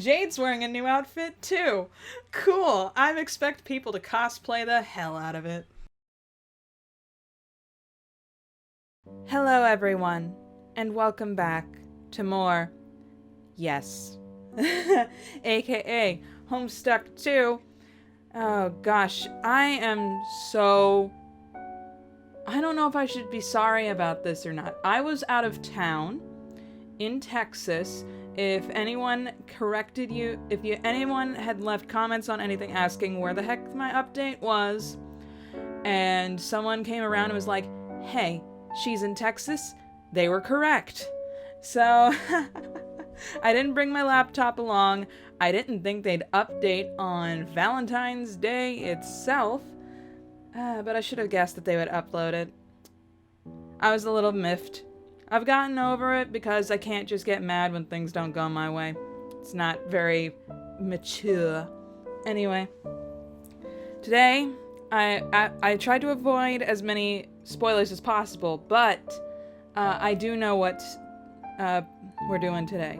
Jade's wearing a new outfit too. Cool. I expect people to cosplay the hell out of it. Hello everyone, and welcome back to more Yes. AKA Homestuck 2. Oh gosh, I don't know if I should be sorry about this or not. I was out of town in Texas. If anyone corrected you, anyone had left comments on anything asking where the heck my update was, and someone came around and was like, hey, she's in Texas, they were correct. So, I didn't bring my laptop along. I didn't think they'd update on Valentine's Day itself, but I should have guessed that they would upload it. I was a little miffed. I've gotten over it because I can't just get mad when things don't go my way. It's not very mature. Anyway, today I tried to avoid as many spoilers as possible, but I do know what we're doing today.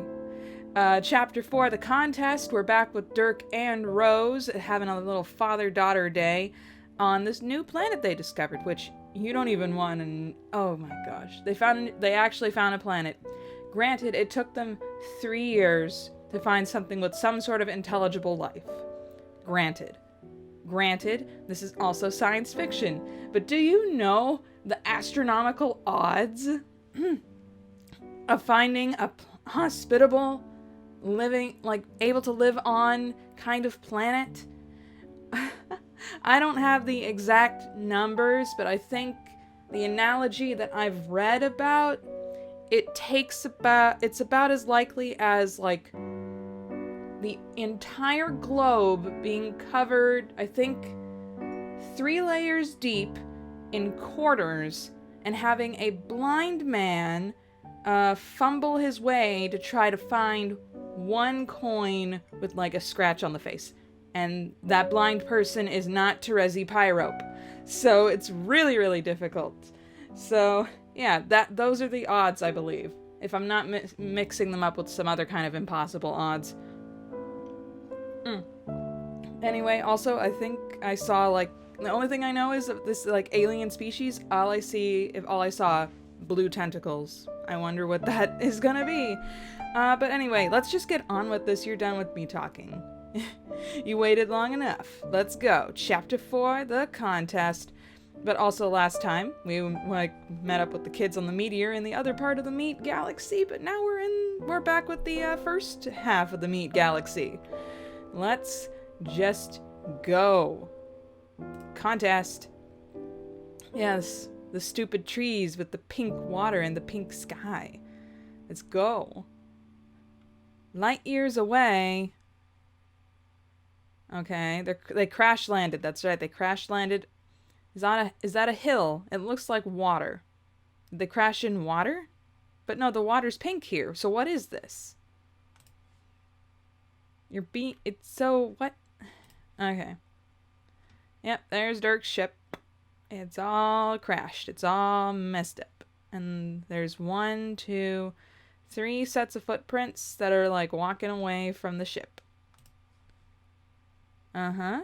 Chapter 4, the contest. We're back with Dirk and Rose having a little father-daughter day on this new planet they discovered, which you don't even want to... Oh my gosh. They actually found a planet. Granted, it took them 3 years to find something with some sort of intelligible life. Granted, this is also science fiction. But do you know the astronomical odds of finding a hospitable, living, like, able to live on kind of planet? I don't have the exact numbers, but I think the analogy that I've read about, it's about as likely as, like, the entire globe being covered, I think, 3 layers deep in quarters, and having a blind man fumble his way to try to find one coin with, like, a scratch on the face. And that blind person is not Terezi Pyrope. So it's really, really difficult. So, yeah, those are the odds, I believe. If I'm not mixing them up with some other kind of impossible odds. Anyway, also, I think I saw, like, the only thing I know is that this, like, alien species, all I saw, blue tentacles. I wonder what that is gonna be. But anyway, let's just get on with this. You're done with me talking. You waited long enough. Let's go. Chapter 4, the contest. But also last time, we met up with the kids on the meteor in the other part of the Meat Galaxy, but now we're back with the first half of the Meat Galaxy. Let's just go. Contest. Yes, the stupid trees with the pink water and the pink sky. Let's go. Light years away. Okay, they crash landed. That's right, they crash landed. Is that a hill? It looks like water. Did they crash in water? But no, the water's pink here. So what is this? It's so what? Okay. Yep, there's Dirk's ship. It's all crashed. It's all messed up. And there's 1, 2, 3 sets of footprints that are like walking away from the ship. Uh-huh.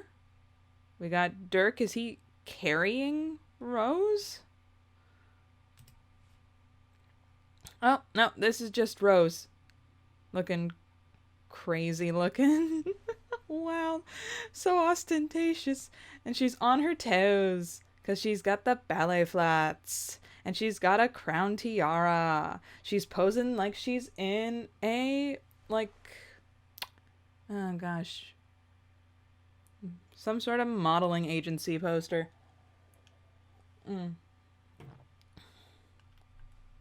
We got Dirk. Is he carrying Rose? Oh, no, this is just Rose. Looking crazy looking. Wow. So ostentatious. And she's on her toes because she's got the ballet flats. And she's got a crown tiara. She's posing like she's in a, like, oh gosh, some sort of modeling agency poster.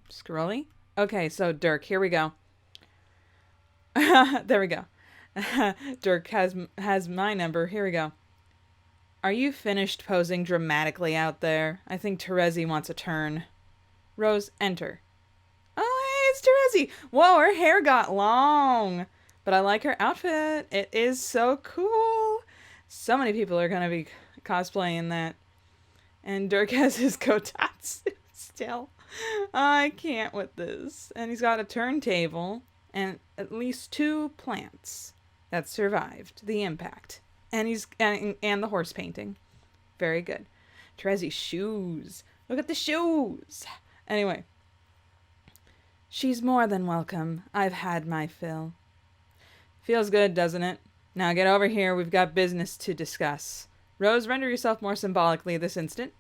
Scrolly? Okay, so Dirk, here we go. There we go. Dirk has my number. Here we go. Are you finished posing dramatically out there? I think Terezi wants a turn. Rose, enter. Oh, hey, it's Terezi. Whoa, her hair got long. But I like her outfit. It is so cool. So many people are going to be cosplaying that. And Dirk has his kotatsu still. I can't with this. And he's got a turntable and at least 2 plants. that survived the impact. And and the horse painting. Very good. Terezi's shoes. Look at the shoes. Anyway. She's more than welcome. I've had my fill. Feels good, doesn't it? Now get over here. We've got business to discuss. Rose, render yourself more symbolically this instant.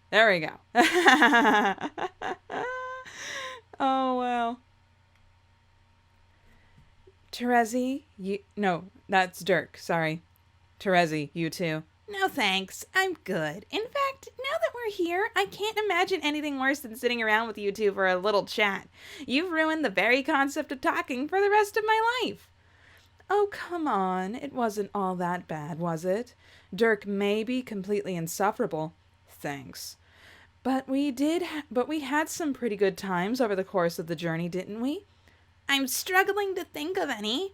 There we go. Oh, well. Terezi, no, that's Dirk, sorry. Terezi, you too. No thanks, I'm good. In fact, now that we're here, I can't imagine anything worse than sitting around with you two for a little chat. You've ruined the very concept of talking for the rest of my life. Oh, come on, it wasn't all that bad, was it? Dirk may be completely insufferable. Thanks. But we had some pretty good times over the course of the journey, didn't we? I'm struggling to think of any.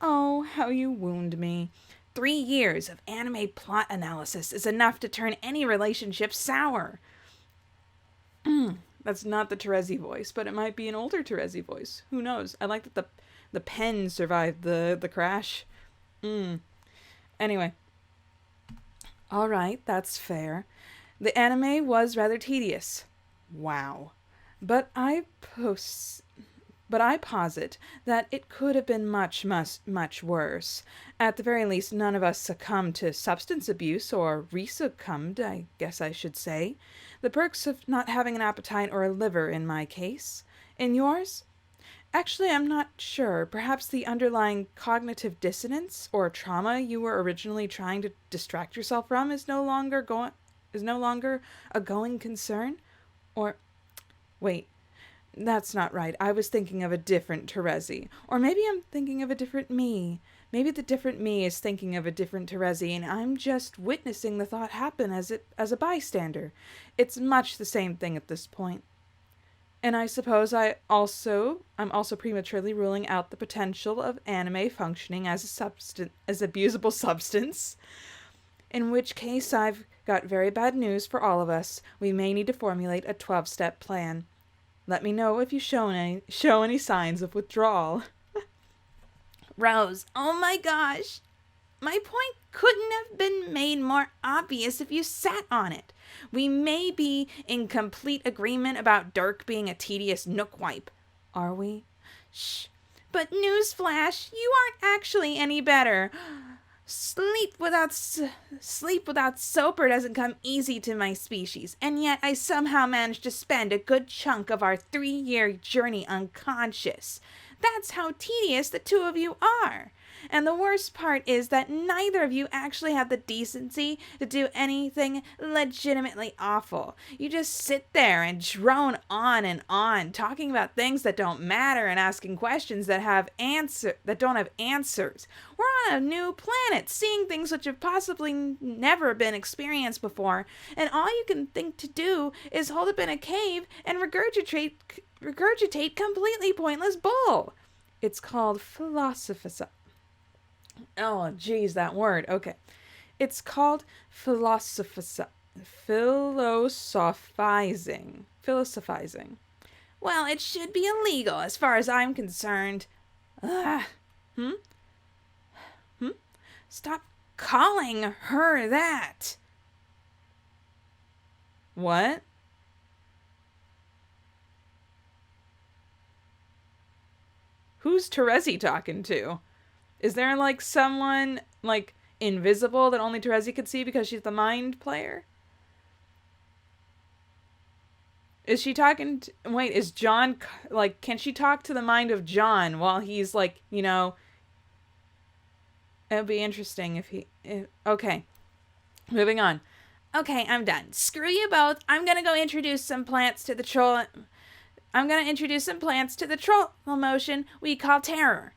Oh, how you wound me. 3 years of anime plot analysis is enough to turn any relationship sour. That's not the Terezi voice, but it might be an older Terezi voice. Who knows? I like that the pen survived the crash. Anyway. All right, that's fair. The anime was rather tedious. Wow. But I posit that it could have been much, much, much worse. At the very least, none of us succumbed to substance abuse, or re-succumbed, I guess I should say. The perks of not having an appetite or a liver in my case. In yours? Actually, I'm not sure. Perhaps the underlying cognitive dissonance or trauma you were originally trying to distract yourself from is no longer a going concern? Or, wait. That's not right. I was thinking of a different Terezi. Or maybe I'm thinking of a different me. Maybe the different me is thinking of a different Terezi, and I'm just witnessing the thought happen as a bystander. It's much the same thing at this point. And I suppose I'm also prematurely ruling out the potential of anime functioning as a abusable substance. In which case, I've got very bad news for all of us. We may need to formulate a 12-step plan. Let me know if you show any signs of withdrawal. Rose, oh my gosh. My point couldn't have been made more obvious if you sat on it. We may be in complete agreement about Dirk being a tedious nook wipe. Are we? Shh. But newsflash, you aren't actually any better. Sleep without soper doesn't come easy to my species, and yet I somehow managed to spend a good chunk of our 3-year journey unconscious. That's how tedious the two of you are. And the worst part is that neither of you actually have the decency to do anything legitimately awful. You just sit there and drone on, talking about things that don't matter and asking questions that don't have answers. We're on a new planet, seeing things which have possibly never been experienced before, and all you can think to do is hold up in a cave and regurgitate completely pointless bull. It's called philosophizing. Oh, geez, that word. Okay. It's called philosophizing. Well, it should be illegal as far as I'm concerned. Stop calling her that. What? Who's Terezi talking to? Is there, someone, invisible that only Terezi could see because she's the mind player? Is she talking to... Wait, is John... can she talk to the mind of John while he's, It would be interesting if he... Okay. Moving on. Okay, I'm done. Screw you both. I'm gonna go introduce some plants to the troll... motion we call terror.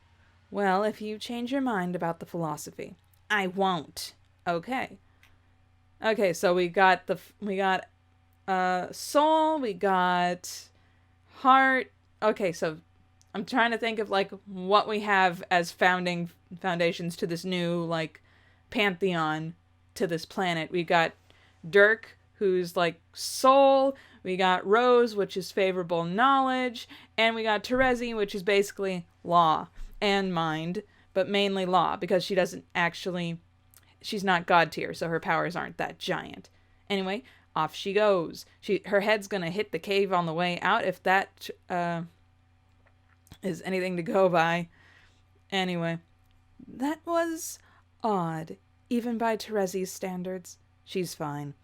Well, if you change your mind about the philosophy. I won't. Okay. Okay, so we got soul, we got heart. Okay, so I'm trying to think of what we have as foundations to this new pantheon to this planet. We got Dirk, who's soul. We got Rose, which is favorable knowledge, and we got Terezi, which is basically law and mind, but mainly law, because she doesn't actually, she's not god tier, so her powers aren't that giant. Anyway, off she goes. Her head's gonna hit the cave on the way out, if that is anything to go by. Anyway, that was odd, even by Terezi's standards. She's fine,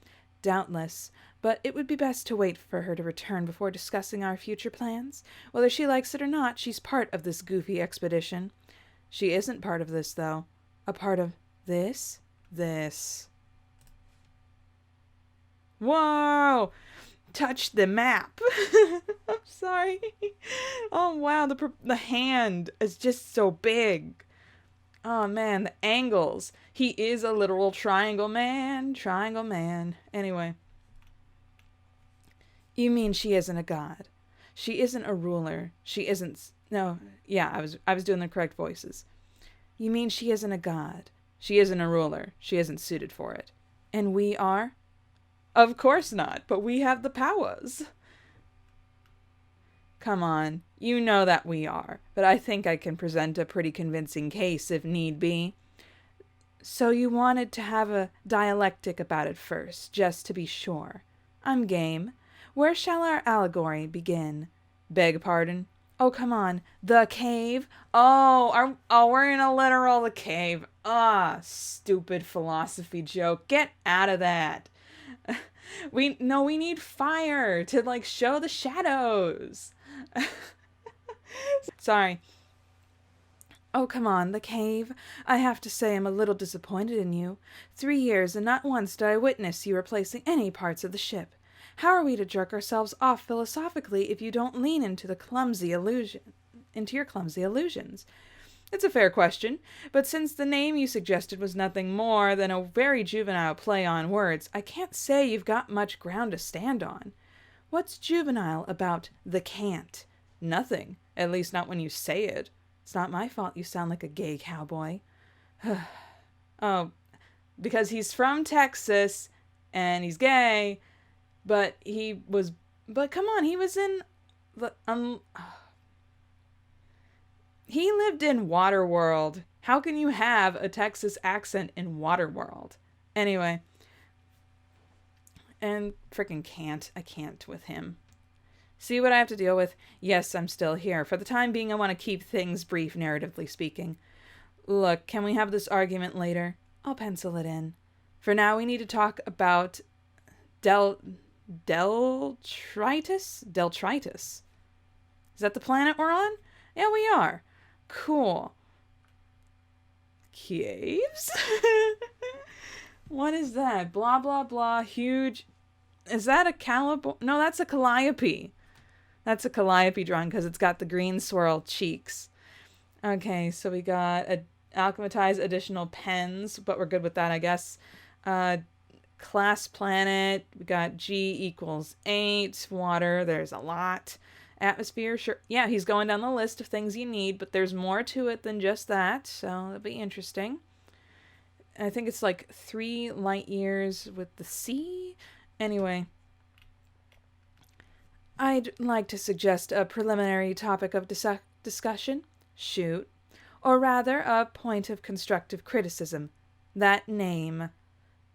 doubtless, but it would be best to wait for her to return before discussing our future plans. Whether she likes it or not, she's part of this goofy expedition. She isn't part of this, though. A part of this? This. Whoa! Touch the map. I'm sorry. Oh, wow. The hand is just so big. Oh, man. The angles. He is a literal triangle man. Triangle man. Anyway. You mean she isn't a god? She isn't a ruler. She isn't... No. Yeah, I was doing the correct voices. You mean she isn't a god? She isn't a ruler. She isn't suited for it. And we are? Of course not, but we have the powers. Come on, you know that we are, but I think I can present a pretty convincing case if need be. So you wanted to have a dialectic about it first, just to be sure. I'm game. Where shall our allegory begin? Beg pardon? Oh, come on. The cave? Oh, we're in a literal the cave. Stupid philosophy joke. Get out of that. We need fire to, like, show the shadows. Sorry. Oh, come on, the cave. I have to say I'm a little disappointed in you. 3 years and not once did I witness you replacing any parts of the ship. How are we to jerk ourselves off philosophically if you don't lean into your clumsy illusions? It's a fair question, but since the name you suggested was nothing more than a very juvenile play on words, I can't say you've got much ground to stand on. What's juvenile about the can't? Nothing, at least not when you say it. It's not my fault you sound like a gay cowboy. Oh, because he's from Texas, and he's gay, but come on, he was in the, he lived in Waterworld. How can you have a Texas accent in Waterworld? Anyway. And frickin' can't. I can't with him. See what I have to deal with? Yes, I'm still here. For the time being, I want to keep things brief, narratively speaking. Look, can we have this argument later? I'll pencil it in. For now, we need to talk about Deltritus? Deltritus. Is that the planet we're on? Yeah, we are. Cool. Caves? What is that? Blah, blah, blah. Huge. Is that a Calibo? No, that's a Calliope. That's a Calliope drawing because it's got the green swirl cheeks. Okay, so we got alchematized additional pens, but we're good with that, I guess. Class planet. We got G equals 8. Water. There's a lot. Atmosphere, sure. Yeah, he's going down the list of things you need, but there's more to it than just that, so that'll be interesting. I think it's like 3 light years with the sea. Anyway, I'd like to suggest a preliminary topic of discussion. Shoot. Or rather, a point of constructive criticism. That name.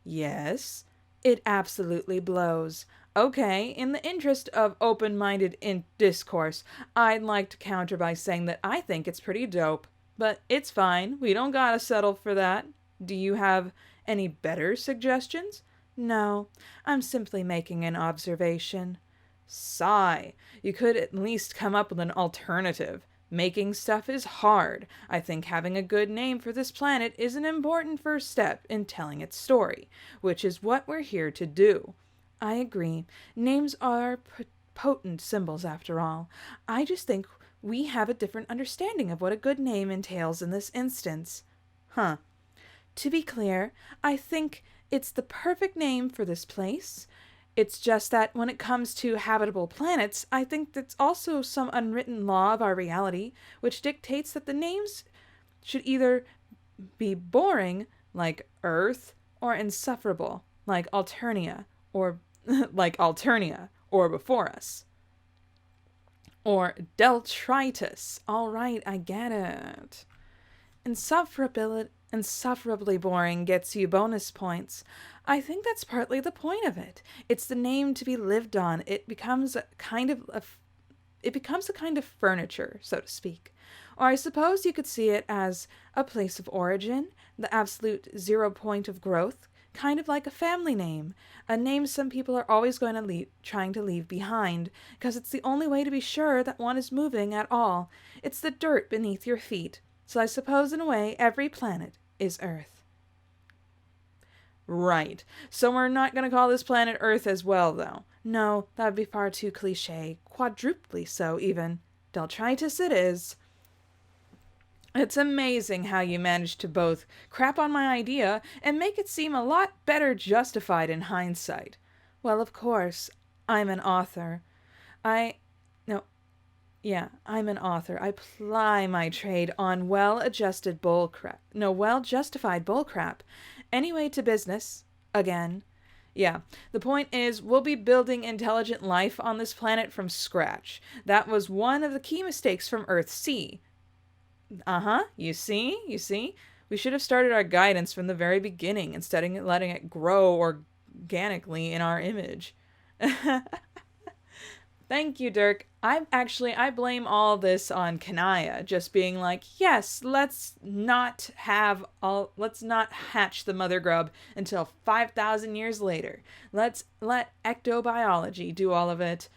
Yes, it absolutely blows. Okay, in the interest of open-minded discourse, I'd like to counter by saying that I think it's pretty dope. But it's fine. We don't gotta settle for that. Do you have any better suggestions? No, I'm simply making an observation. Sigh. You could at least come up with an alternative. Making stuff is hard. I think having a good name for this planet is an important first step in telling its story, which is what we're here to do. I agree. Names are potent symbols, after all. I just think we have a different understanding of what a good name entails in this instance. Huh. To be clear, I think it's the perfect name for this place. It's just that when it comes to habitable planets, I think that's also some unwritten law of our reality, which dictates that the names should either be boring, like Earth, or insufferable, like Alternia, or Before Us. Or Deltritus. All right, I get it. insufferably boring gets you bonus points. I think that's partly the point of it. It's the name to be lived on. It becomes a kind of furniture, so to speak. Or I suppose you could see it as a place of origin, the absolute 0 point of growth, kind of like a family name, a name some people are always trying to leave behind, because it's the only way to be sure that one is moving at all. It's the dirt beneath your feet. So I suppose in a way every planet is Earth. Right. So we're not going to call this planet Earth as well, though. No, that would be far too cliché, quadruply so even. Deltritus it is. It's amazing how you managed to both crap on my idea and make it seem a lot better justified in hindsight. Well, of course, I'm an author. I'm an author. I ply my trade on well-justified bullcrap. Anyway, to business. Again. Yeah, the point is, we'll be building intelligent life on this planet from scratch. That was one of the key mistakes from Earth-C. You see? We should have started our guidance from the very beginning instead of letting it grow organically in our image. Thank you, Dirk. I blame all this on Kanaya, just being like, yes, let's not hatch the mother grub until 5,000 years later. Let's let ectobiology do all of it.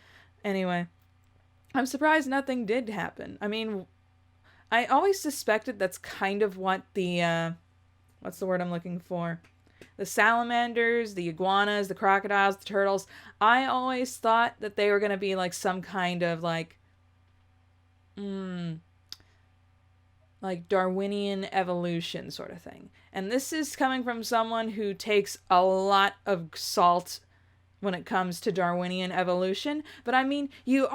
Anyway, I'm surprised nothing did happen. I mean, I always suspected that's kind of what the, what's the word I'm looking for? The salamanders, the iguanas, the crocodiles, the turtles. I always thought that they were going to be like some kind of like Darwinian evolution sort of thing. And this is coming from someone who takes a lot of salt when it comes to Darwinian evolution. But I mean, you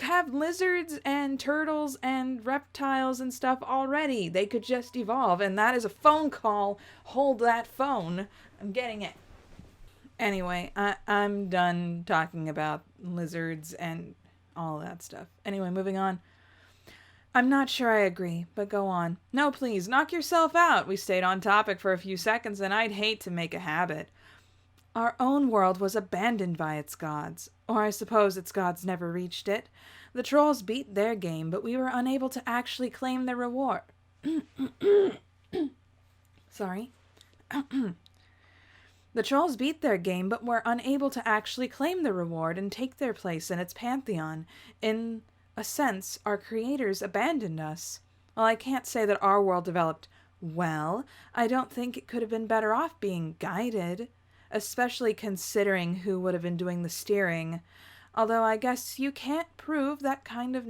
have lizards and turtles and reptiles and stuff already. They could just evolve, and that is a phone call. Hold that phone. I'm getting it. Anyway, I'm done talking about lizards and all that stuff. Anyway, moving on. I'm not sure I agree, but go on. No, please, knock yourself out. We stayed on topic for a few seconds, and I'd hate to make a habit. Our own world was abandoned by its gods, or I suppose its gods never reached it. The trolls beat their game, but we were unable to actually claim their reward. Sorry. The trolls beat their game, but were unable to actually claim the reward and take their place in its pantheon. In a sense, our creators abandoned us. Well, I can't say that our world developed well. I don't think it could have been better off being guided, especially considering who would have been doing the steering. Although I guess you can't prove that kind of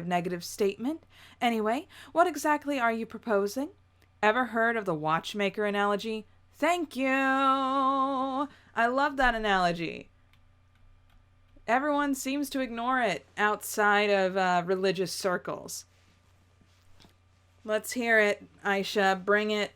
negative statement. Anyway, what exactly are you proposing? Ever heard of the watchmaker analogy? Thank you! I love that analogy. Everyone seems to ignore it outside of religious circles. Let's hear it, Aisha. Bring it.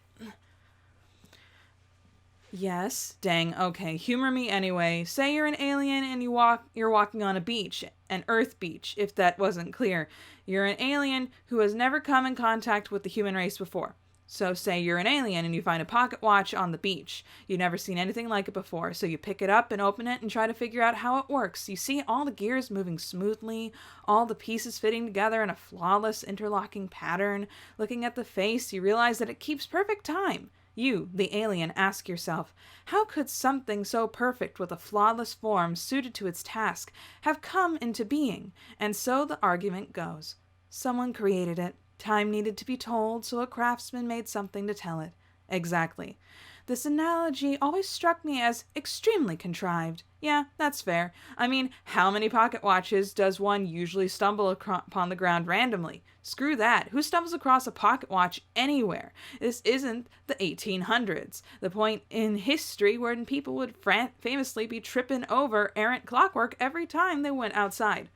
Yes, dang, okay, humor me anyway. Say you're an alien and you're walking on a beach, an Earth beach, if that wasn't clear. You're an alien who has never come in contact with the human race before. So say you're an alien and you find a pocket watch on the beach. You've never seen anything like it before, so you pick it up and open it and try to figure out how it works. You see all the gears moving smoothly, all the pieces fitting together in a flawless interlocking pattern. Looking at the face, you realize that it keeps perfect time. You, the alien, ask yourself, how could something so perfect with a flawless form suited to its task have come into being? And so the argument goes. Someone created it. Time needed to be told, so a craftsman made something to tell it. Exactly. This analogy always struck me as extremely contrived. Yeah, that's fair. I mean, how many pocket watches does one usually stumble upon the ground randomly? Screw that. Who stumbles across a pocket watch anywhere? This isn't the 1800s. The point in history wherein people would famously be tripping over errant clockwork every time they went outside.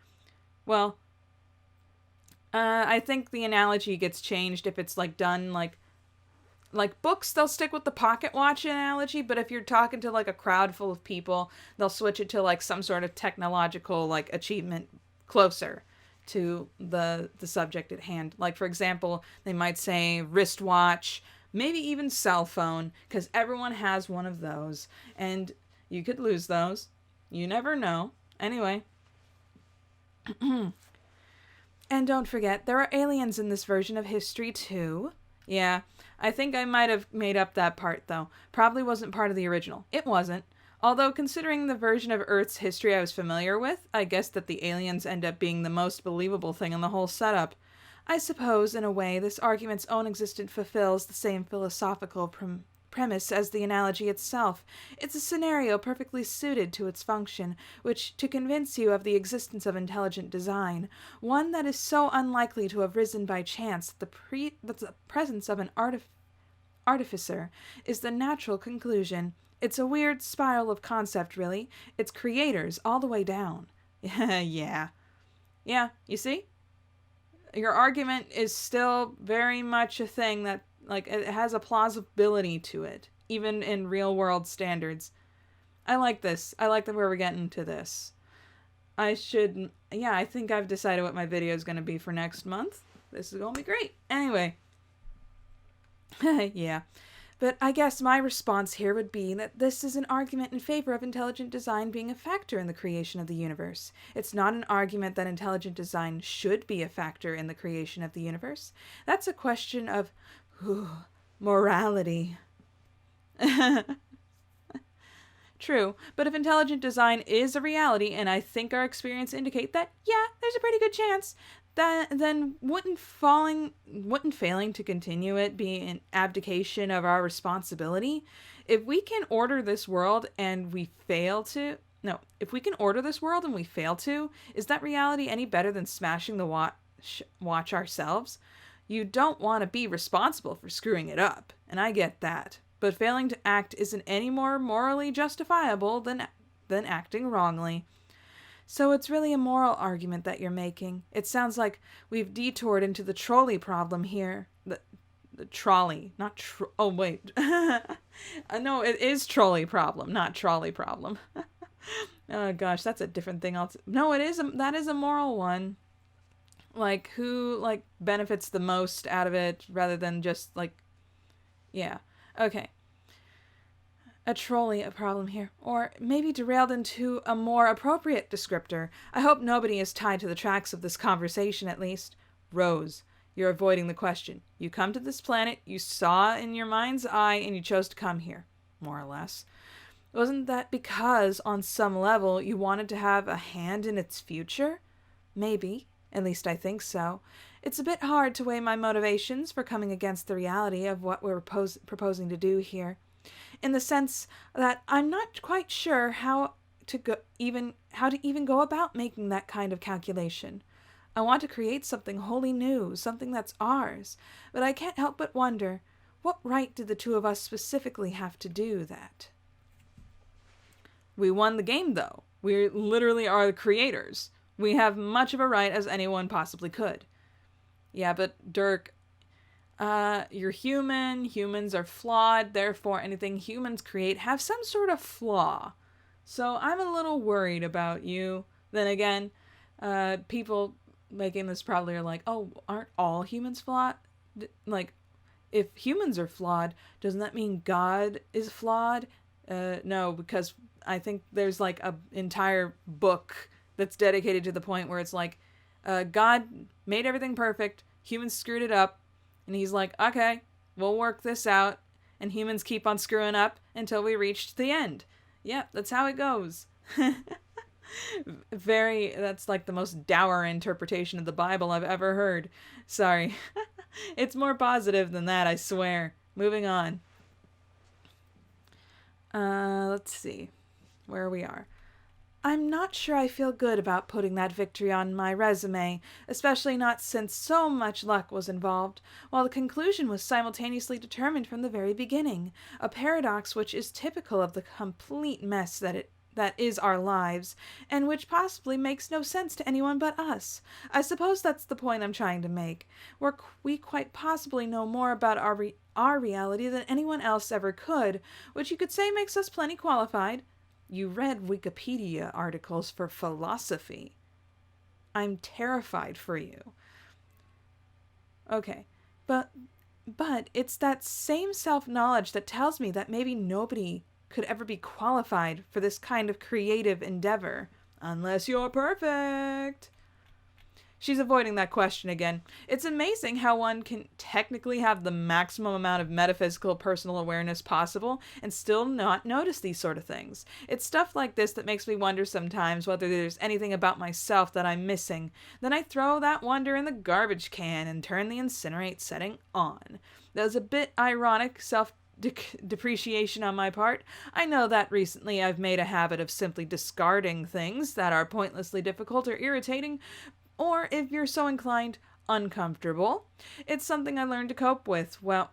Well, I think the analogy gets changed if it's done like books, they'll stick with the pocket watch analogy, but if you're talking to a crowd full of people, they'll switch it to some sort of technological achievement closer. to the subject at hand. Like, for example, they might say wristwatch, maybe even cell phone, because everyone has one of those, and you could lose those. You never know. Anyway. And don't forget, there are aliens in this version of history, too. Yeah, I think I might have made up that part, though. Probably wasn't part of the original. It wasn't. Although, considering the version of Earth's history I was familiar with, I guess that the aliens end up being the most believable thing in the whole setup. I suppose, in a way, this argument's own existence fulfills the same philosophical premise as the analogy itself. It's a scenario perfectly suited to its function, which to convince you of the existence of intelligent design, one that is so unlikely to have risen by chance that the presence of an artificer is the natural conclusion. It's a weird spiral of concept, really. It's creators all the way down. Yeah. Yeah, you see? Your argument is still very much a thing that, like, it has a plausibility to it, even in real-world standards. I like this. I like where we're getting to this. I think I've decided what my video is going to be for next month. This is going to be great. Anyway. Yeah. But I guess my response here would be that this is an argument in favor of intelligent design being a factor in the creation of the universe. It's not an argument that intelligent design should be a factor in the creation of the universe. That's a question of morality. True, but if intelligent design is a reality, and I think our experience indicate that, yeah, there's a pretty good chance, then wouldn't failing to continue it be an abdication of our responsibility? If we can order this world and we fail to, is that reality any better than smashing the watch ourselves? You don't want to be responsible for screwing it up, and I get that. But failing to act isn't any more morally justifiable than acting wrongly. So it's really a moral argument that you're making. It sounds like we've detoured into the trolley problem here. The trolley, not oh wait. No, it is trolley problem, not trolley problem. Oh gosh, that's a different thing. No, that is a moral one. Like, who, benefits the most out of it rather than just, yeah. Okay. A trolley, a problem here. Or maybe derailed into a more appropriate descriptor. I hope nobody is tied to the tracks of this conversation, at least. Rose, you're avoiding the question. You come to this planet, you saw in your mind's eye, and you chose to come here. More or less. Wasn't that because, on some level, you wanted to have a hand in its future? Maybe. At least I think so. It's a bit hard to weigh my motivations for coming against the reality of what we're proposing to do here. In the sense that I'm not quite sure how to even go about making that kind of calculation. I want to create something wholly new, something that's ours, but I can't help but wonder, what right did the two of us specifically have to do that? We won the game, though. We literally are the creators. We have much of a right as anyone possibly could. Yeah, but Dirk, you're human, humans are flawed, therefore anything humans create have some sort of flaw. So I'm a little worried about you. Then again, people making this probably are like, oh, aren't all humans flawed? If humans are flawed, doesn't that mean God is flawed? No, because I think there's an entire book that's dedicated to the point where it's God made everything perfect, humans screwed it up, and he's like, okay, we'll work this out, and humans keep on screwing up until we reach the end. Yep, that's how it goes. That's the most dour interpretation of the Bible I've ever heard. Sorry. It's more positive than that, I swear. Moving on. Let's see where we are. I'm not sure I feel good about putting that victory on my resume, especially not since so much luck was involved, while the conclusion was simultaneously determined from the very beginning, a paradox which is typical of the complete mess that is our lives, and which possibly makes no sense to anyone but us. I suppose that's the point I'm trying to make, where we quite possibly know more about our reality than anyone else ever could, which you could say makes us plenty qualified. You read Wikipedia articles for philosophy. I'm terrified for you. Okay, but it's that same self-knowledge that tells me that maybe nobody could ever be qualified for this kind of creative endeavor. Unless you're perfect. She's avoiding that question again. It's amazing how one can technically have the maximum amount of metaphysical personal awareness possible and still not notice these sort of things. It's stuff like this that makes me wonder sometimes whether there's anything about myself that I'm missing. Then I throw that wonder in the garbage can and turn the incinerate setting on. That was a bit ironic self-depreciation on my part. I know that recently I've made a habit of simply discarding things that are pointlessly difficult or irritating, or, if you're so inclined, uncomfortable. It's something I learned to cope with. Well,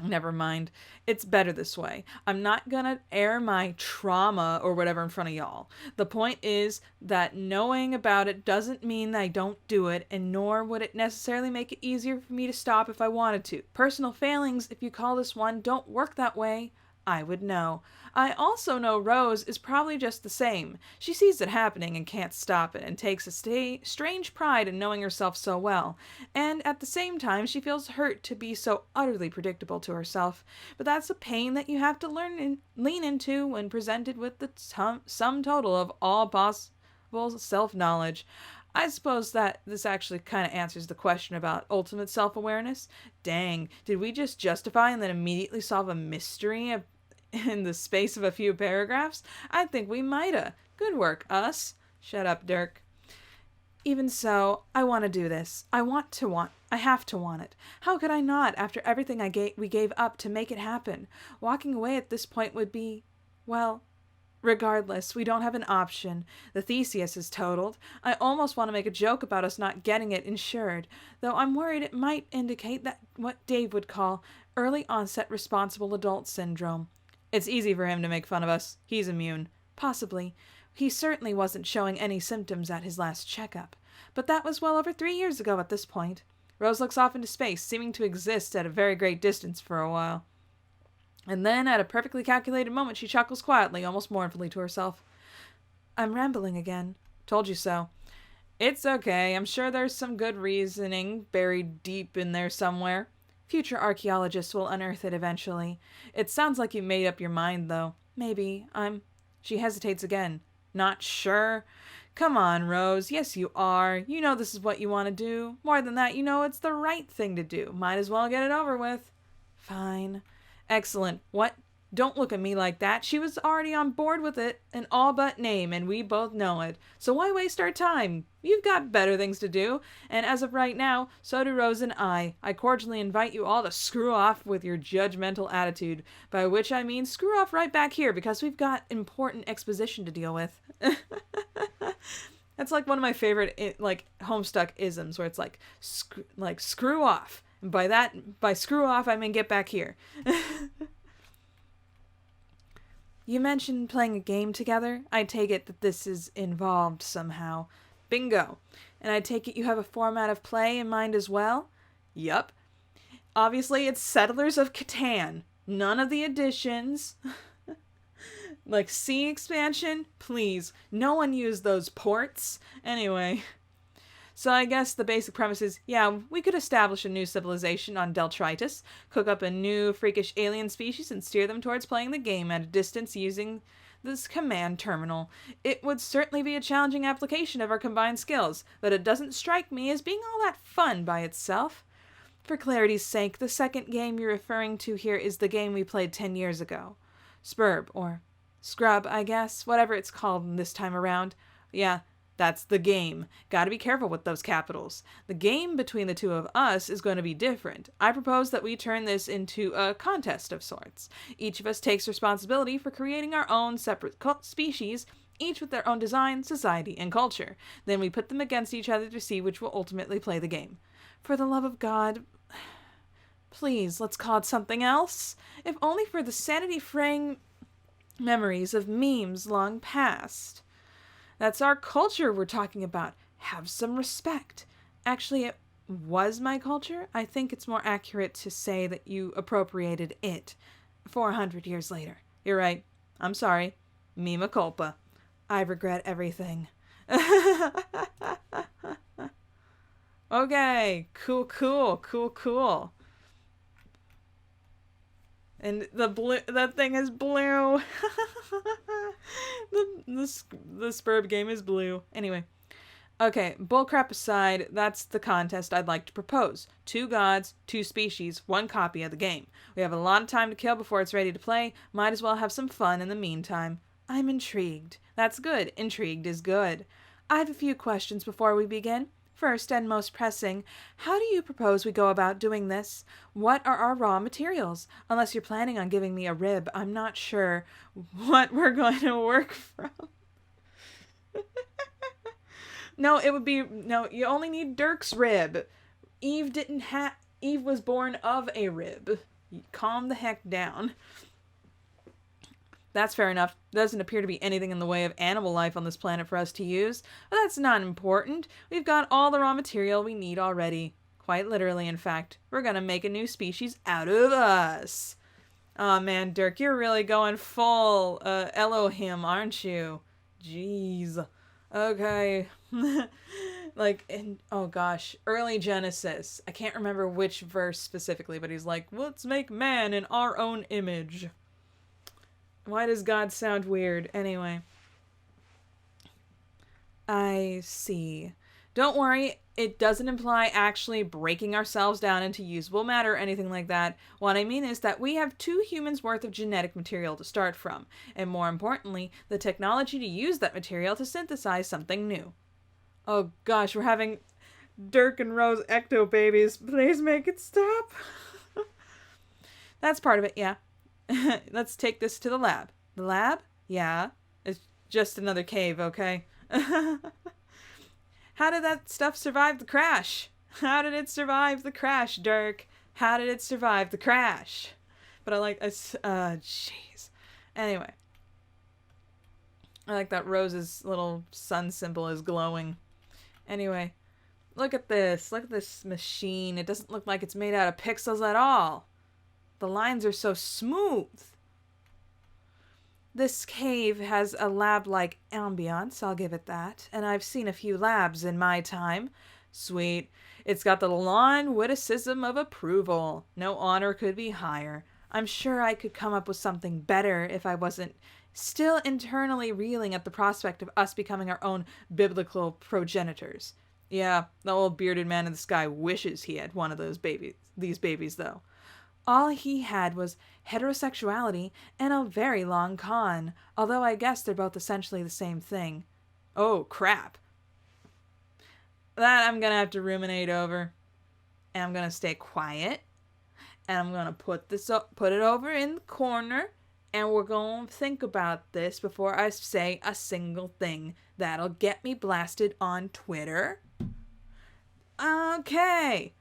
never mind. It's better this way. I'm not gonna air my trauma or whatever in front of y'all. The point is that knowing about it doesn't mean that I don't do it, and nor would it necessarily make it easier for me to stop if I wanted to. Personal failings, if you call this one, don't work that way. I would know. I also know Rose is probably just the same. She sees it happening and can't stop it, and takes a strange pride in knowing herself so well. And at the same time, she feels hurt to be so utterly predictable to herself. But that's a pain that you have to lean into when presented with the sum total of all possible self-knowledge. I suppose that this actually kind of answers the question about ultimate self-awareness. Dang, did we just justify and then immediately solve a mystery in the space of a few paragraphs? I think we mighta. Good work, us. Shut up, Dirk. Even so, I want to do this. I have to want it. How could I not, after everything we gave up to make it happen? Walking away at this point would be, well, regardless, we don't have an option. The Theseus is totaled. I almost want to make a joke about us not getting it insured, though I'm worried it might indicate that what Dave would call early onset responsible adult syndrome. It's easy for him to make fun of us. He's immune. Possibly. He certainly wasn't showing any symptoms at his last checkup. But that was well over 3 years ago at this point. Rose looks off into space, seeming to exist at a very great distance for a while. And then, at a perfectly calculated moment, she chuckles quietly, almost mournfully to herself. I'm rambling again. Told you so. It's okay. I'm sure there's some good reasoning buried deep in there somewhere. Future archaeologists will unearth it eventually. It sounds like you made up your mind, though. Maybe. She hesitates again. Not sure? Come on, Rose. Yes, you are. You know this is what you want to do. More than that, you know it's the right thing to do. Might as well get it over with. Fine. Excellent. What? Don't look at me like that. She was already on board with it, an all but name, and we both know it. So why waste our time? You've got better things to do, and as of right now, so do Rose and I. I cordially invite you all to screw off with your judgmental attitude, by which I mean screw off right back here, because we've got important exposition to deal with. That's like one of my favorite, Homestuck isms, where it's like screw off. And by screw off, I mean get back here. You mentioned playing a game together. I take it that this is involved somehow. Bingo. And I take it you have a format of play in mind as well? Yup. Obviously, it's Settlers of Catan. None of the additions. Like C expansion? Please. No one used those ports. Anyway. So I guess the basic premise is, yeah, we could establish a new civilization on Deltritus, cook up a new freakish alien species, and steer them towards playing the game at a distance using this command terminal. It would certainly be a challenging application of our combined skills, but it doesn't strike me as being all that fun by itself. For clarity's sake, the second game you're referring to here is the game we played 10 years ago. Spurb, or Scrub, I guess, whatever it's called this time around. Yeah, that's the game. Gotta be careful with those capitals. The game between the two of us is going to be different. I propose that we turn this into a contest of sorts. Each of us takes responsibility for creating our own separate species, each with their own design, society, and culture. Then we put them against each other to see which will ultimately play the game. For the love of God, please, let's call it something else. If only for the sanity-fraying memories of memes long past. That's our culture we're talking about. Have some respect. Actually, it was my culture. I think it's more accurate to say that you appropriated it 400 years later. You're right. I'm sorry. Mea culpa. I regret everything. Okay, cool. And that thing is blue. the Spurb game is blue. Anyway. Okay, bullcrap aside, that's the contest I'd like to propose. 2 gods, 2 species, 1 copy of the game. We have a lot of time to kill before it's ready to play. Might as well have some fun in the meantime. I'm intrigued. That's good. Intrigued is good. I have a few questions before we begin. First, and most pressing, how do you propose we go about doing this? What are our raw materials? Unless you're planning on giving me a rib, I'm not sure what we're going to work from. No, you only need Dirk's rib. Eve was born of a rib. Calm the heck down. That's fair enough. Doesn't appear to be anything in the way of animal life on this planet for us to use, but that's not important. We've got all the raw material we need already. Quite literally, in fact. We're gonna make a new species out of us. Aw, man, Dirk, you're really going full Elohim, aren't you? Jeez. Okay. Oh gosh, early Genesis. I can't remember which verse specifically, but he's like, let's make man in our own image. Why does God sound weird? Anyway. I see. Don't worry, it doesn't imply actually breaking ourselves down into usable matter or anything like that. What I mean is that we have 2 humans worth of genetic material to start from, and more importantly, the technology to use that material to synthesize something new. Oh gosh, we're having Dirk and Rose ecto babies. Please make it stop. That's part of it, yeah. Let's take this to the lab. The lab? Yeah. It's just another cave, okay? How did that stuff survive the crash? How did it survive the crash, Dirk? How did it survive the crash? But I like, jeez. Anyway. I like that Rose's little sun symbol is glowing. Anyway. Look at this. Look at this machine. It doesn't look like it's made out of pixels at all. The lines are so smooth. This cave has a lab-like ambiance, I'll give it that. And I've seen a few labs in my time. Sweet. It's got the lawn witticism of approval. No honor could be higher. I'm sure I could come up with something better if I wasn't still internally reeling at the prospect of us becoming our own biblical progenitors. Yeah, the old bearded man in the sky wishes he had one of these babies, though. All he had was heterosexuality and a very long con, although I guess they're both essentially the same thing. Oh, crap. That I'm gonna have to ruminate over. And I'm gonna stay quiet. And I'm gonna put it over in the corner. And we're gonna think about this before I say a single thing that'll get me blasted on Twitter. Okay.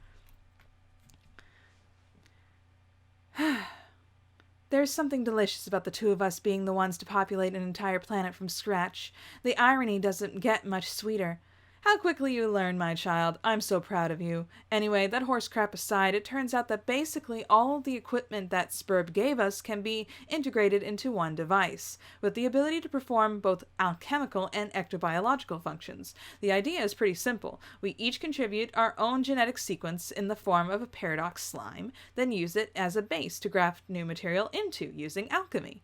There's something delicious about the 2 of us being the ones to populate an entire planet from scratch. The irony doesn't get much sweeter. How quickly you learn, my child. I'm so proud of you. Anyway, that horse crap aside, it turns out that basically all of the equipment that Spurb gave us can be integrated into one device, with the ability to perform both alchemical and ectobiological functions. The idea is pretty simple. We each contribute our own genetic sequence in the form of a paradox slime, then use it as a base to graft new material into using alchemy.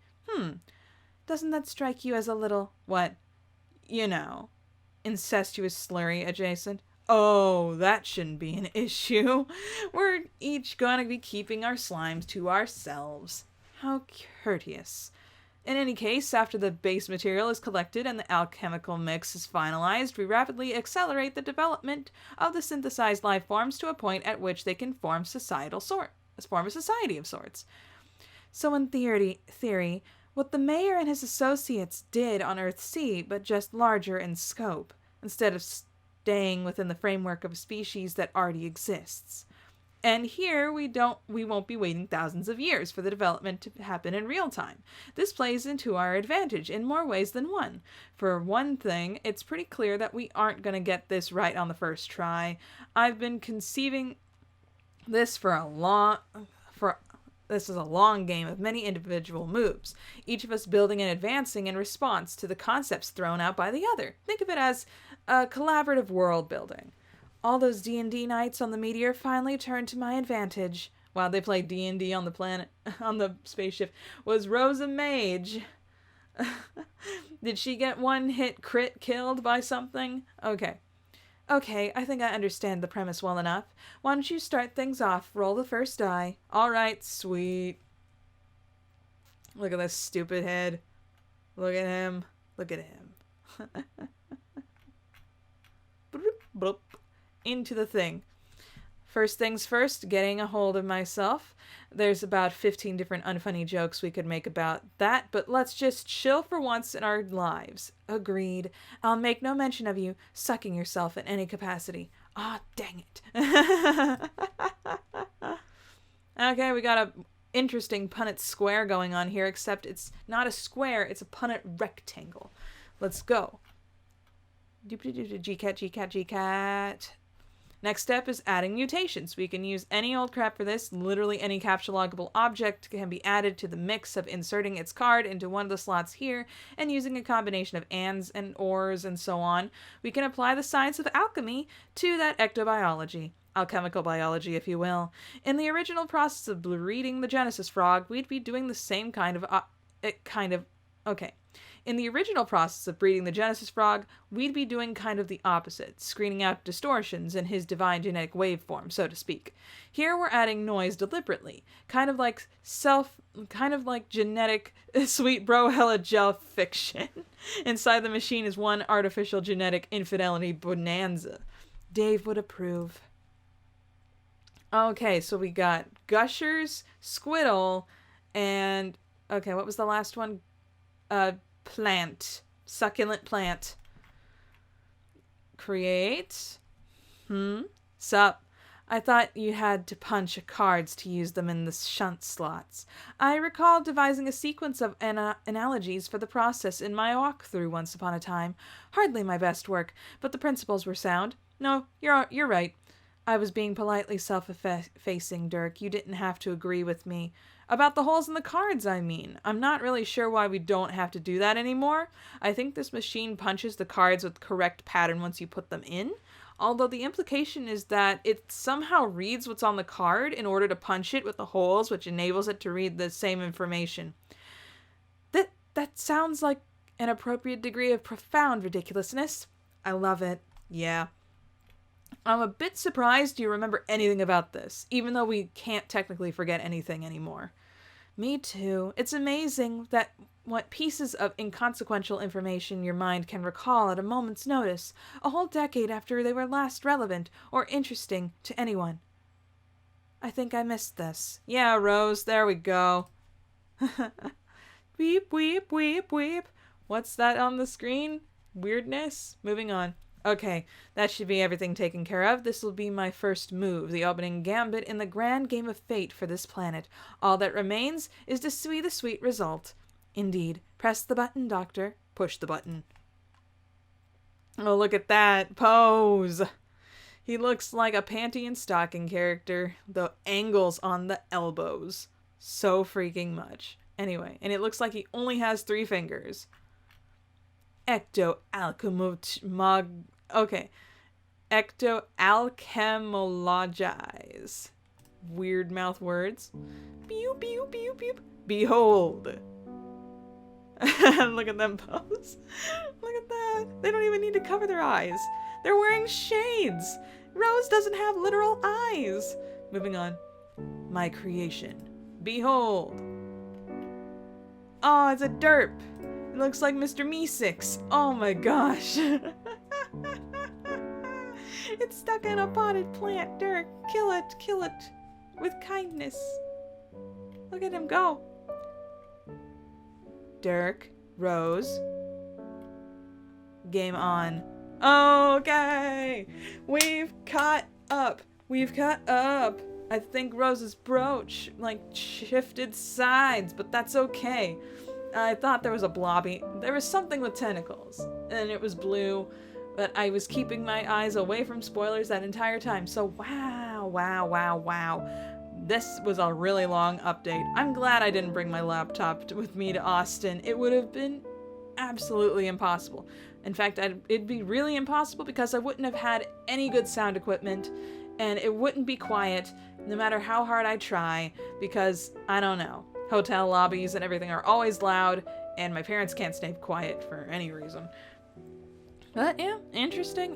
Doesn't that strike you as a little, incestuous slurry adjacent? Oh, that shouldn't be an issue. We're each gonna be keeping our slimes to ourselves. How courteous. In any case, after the base material is collected and the alchemical mix is finalized, we rapidly accelerate the development of the synthesized life forms to a point at which they can form a society of sorts. So in theory, what the mayor and his associates did on Earth-C, but just larger in scope, instead of staying within the framework of a species that already exists. And here we won't be waiting thousands of years for the development to happen in real time. This plays into our advantage in more ways than one. For one thing, it's pretty clear that we aren't going to get this right on the first try. I've been conceiving this This is a long game of many individual moves, each of us building and advancing in response to the concepts thrown out by the other. Think of it as a collaborative world building. All those D&D nights on the meteor finally turned to my advantage. While they played D&D on the planet, on the spaceship. Was Rose a mage? Did she get one hit crit killed by something? Okay. Okay, I think I understand the premise well enough. Why don't you start things off? Roll the first die. Alright, sweet. Look at this stupid head. Look at him. Look at him. Bloop, bloop. Into the thing. First things first, getting a hold of myself. There's about 15 different unfunny jokes we could make about that, but let's just chill for once in our lives. Agreed. I'll make no mention of you sucking yourself in any capacity. Ah, dang it. Okay, we got a interesting Punnett square going on here, except it's not a square, it's a Punnett rectangle. Let's go. G-cat, G-cat, G-cat. Next step is adding mutations. We can use any old crap for this. Literally any capture-loggable object can be added to the mix of inserting its card into one of the slots here and using a combination of ands and ors and so on. We can apply the science of alchemy to that ectobiology. Alchemical biology, if you will. In the original process of breeding the Genesis frog, we'd be doing the same kind of... Okay. In the original process of breeding the Genesis frog, we'd be doing kind of the opposite, screening out distortions in his divine genetic waveform, so to speak. Here we're adding noise deliberately, kind of like genetic sweet bro hella gel fiction. Inside the machine is one artificial genetic infidelity bonanza. Dave would approve. Okay, so we got Gushers, Squiddle, and... Okay, what was the last one? Plant. Succulent plant. Create. Sup. I thought you had to punch cards to use them in the shunt slots. I recall devising a sequence of analogies for the process in my walkthrough once upon a time. Hardly my best work, but the principles were sound. No, you're right. I was being politely self-effacing, Dirk. You didn't have to agree with me. About the holes in the cards, I mean. I'm not really sure why we don't have to do that anymore. I think this machine punches the cards with the correct pattern once you put them in. Although the implication is that it somehow reads what's on the card in order to punch it with the holes, which enables it to read the same information. That sounds like an appropriate degree of profound ridiculousness. I love it. Yeah. I'm a bit surprised you remember anything about this, even though we can't technically forget anything anymore. Me too. It's amazing that what pieces of inconsequential information your mind can recall at a moment's notice, a whole decade after they were last relevant or interesting to anyone. I think I missed this. Yeah, Rose, there we go. Weep, weep, weep, weep. What's that on the screen? Weirdness? Moving on. Okay, that should be everything taken care of. This will be my first move, the opening gambit in the grand game of fate for this planet. All that remains is to see the sweet result. Indeed. Press the button, Doctor. Push the button. Oh, look at that pose. He looks like a panty and stocking character. The angles on the elbows. So freaking much. Anyway, and it looks like he only has 3 fingers. Okay. Ecto-alchemologize. Weird mouth words. Pew, pew, pew, pew. Behold. Look at them pose. Look at that. They don't even need to cover their eyes. They're wearing shades. Rose doesn't have literal eyes. Moving on. My creation. Behold. Oh, it's a derp. It looks like Mr. Meeseeks. Oh my gosh. It's stuck in a potted plant. Dirk, kill it with kindness. Look at him go. Dirk, Rose. Game on. Okay. We've caught up. I think Rose's brooch, shifted sides, but that's okay. I thought there was a blobby. There was something with tentacles, and it was blue, but I was keeping my eyes away from spoilers that entire time. So wow. This was a really long update. I'm glad I didn't bring my laptop with me to Austin. It would have been absolutely impossible. In fact, it'd be really impossible because I wouldn't have had any good sound equipment, and it wouldn't be quiet no matter how hard I try, because, I don't know, hotel lobbies and everything are always loud, and my parents can't stay quiet for any reason. But yeah, interesting.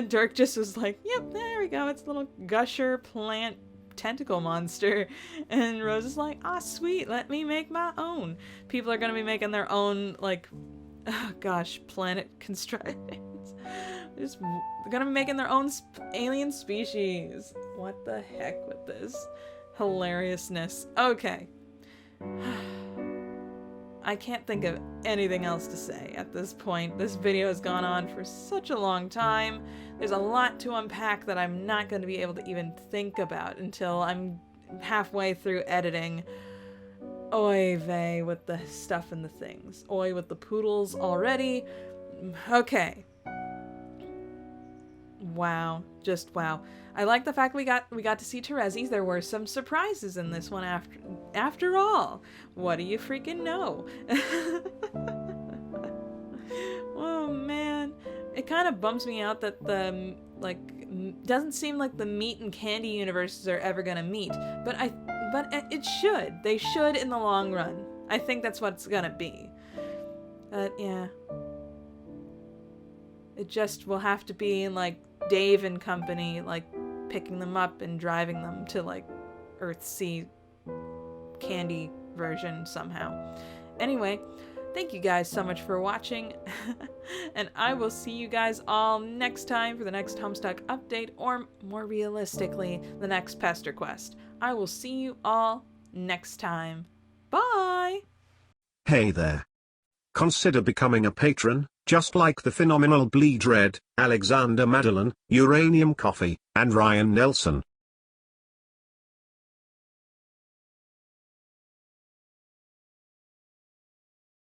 Dirk just was like, yep, there we go, it's a little gusher plant tentacle monster. And Rose is like, ah, sweet, let me make my own. People are gonna be making their own, like, oh gosh, planet constructions. They're gonna be making their own alien species. What the heck with this hilariousness? Okay. I can't think of anything else to say at this point. This video has gone on for such a long time. There's a lot to unpack that I'm not going to be able to even think about until I'm halfway through editing. Oy vey with the stuff and the things. Oy with the poodles already. Okay. Wow. Just wow. I like the fact we got to see Teresi's. There were some surprises in this one after all. What do you freaking know? Oh man. It kind of bums me out that the doesn't seem like the meat and candy universes are ever gonna meet. But it should. They should in the long run. I think that's what it's gonna be. But yeah. It just will have to be like Dave and company, like picking them up and driving them to like Earthsea candy version somehow. Anyway, thank you guys so much for watching, and I will see you guys all next time for the next Homestuck update, or more realistically, the next Pester Quest. I will see you all next time. Bye! Hey there. Consider becoming a patron, just like the phenomenal Bleed Red, Alexander Madeline, Uranium Coffee, and Ryan Nelson.